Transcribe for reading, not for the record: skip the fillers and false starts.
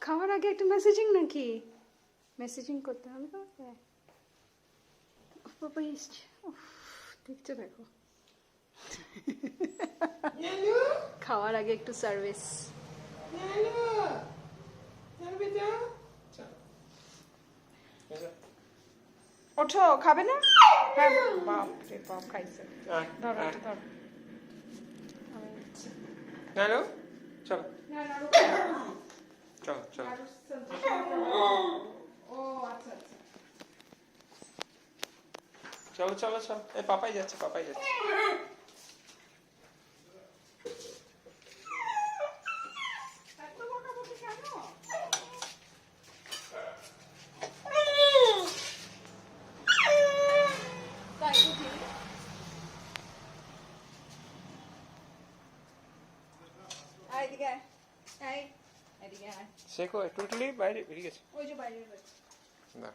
খাওয়ার আগে একটা মেসেজিং নাকি? মেসেজিং করতে হবে তো। পাপা এসছে, দেখছো দেখো। খাওয়ার আগে একটু সার্ভিস। ওঠো, খাবে না? হ্যাঁ, বাপ রে বাপ, খাইছে। ধরো এটা ধরো। চলো চলো চলো চলো। ও আচ্ছা আচ্ছা। চলো চলো চলো, এই পাপাই যাচ্ছে, পাপাই যাচ্ছে। শেখো, একটু বাইরে বেরিয়ে গেছে। ওই যে বাইরে না।